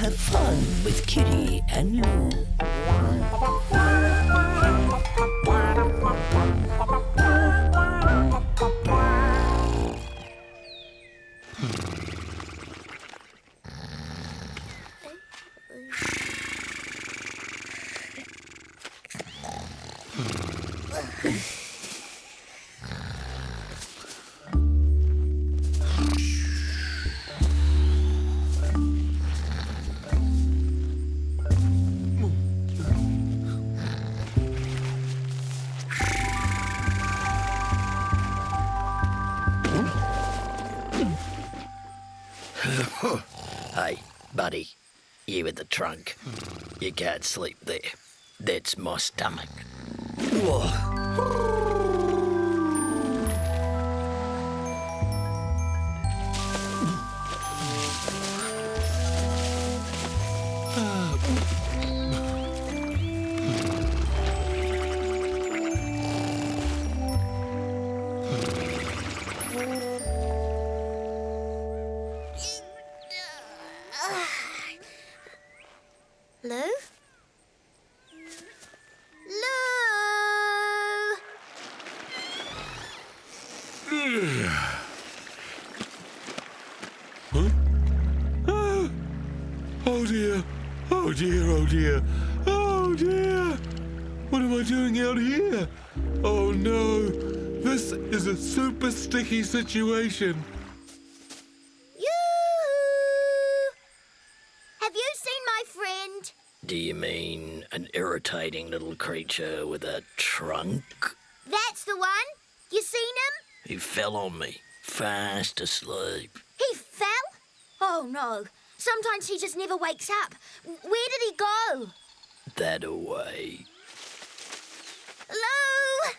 have fun with Kitty and Lou. Hey, buddy, you in the trunk. You can't sleep there. That's my stomach. Lou? Lou! Huh? Ah! Oh dear! Oh dear! Oh dear! Oh dear! What am I doing out here? Oh no! This is a super sticky situation. Have you seen my friend? Do you mean an irritating little creature with a trunk? That's the one. You seen him? He fell on me, fast asleep. He fell? Oh no. Sometimes he just never wakes up. Where did he go? That away. Lou!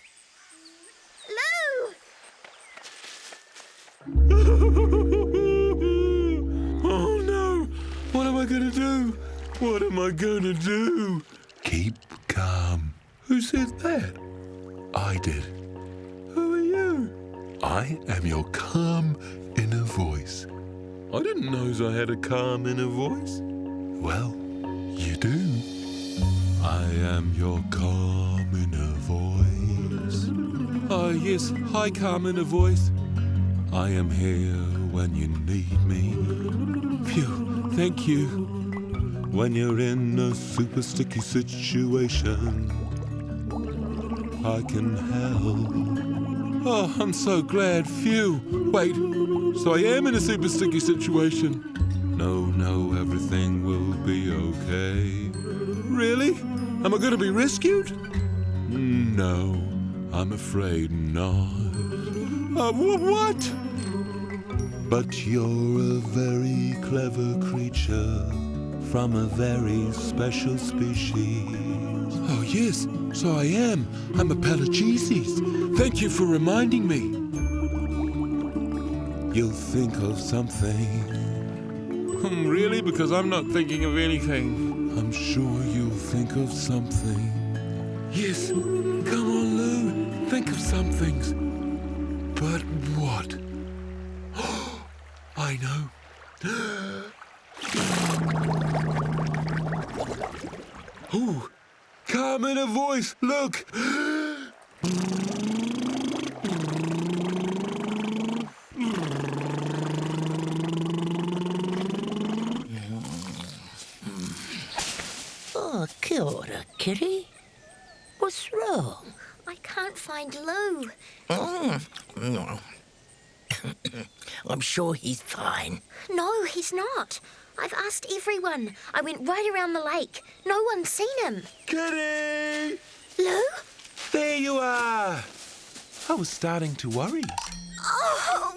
Oh no! What am I gonna do? What am I gonna do? Keep calm. Who said that? I did. Who are you? I am your calm inner voice. I didn't know I had a calm inner voice. Well, you do. I am your calm inner voice. Oh yes, hi calm inner voice. I am here when you need me. Phew, thank you. When you're in a super sticky situation, I can help. Oh, I'm so glad. Phew. Wait, so I am in a super sticky situation. No, everything will be okay. Really? Am I going to be rescued? No, I'm afraid not. What? But you're a very clever creature from a very special species. Oh, yes, so I am. I'm a Pelagises. Thank you for reminding me. You'll think of something. Really? Because I'm not thinking of anything. I'm sure you'll think of something. Yes, come on, Lou. Think of some things. But what? I know. Oh, calm in a voice. Look. Oh, kia ora, Kitty. What's wrong? I can't find Lou. I'm sure he's fine. No, he's not. I've asked everyone. I went right around the lake. No one's seen him. Kitty! Lou? There you are. I was starting to worry. Oh!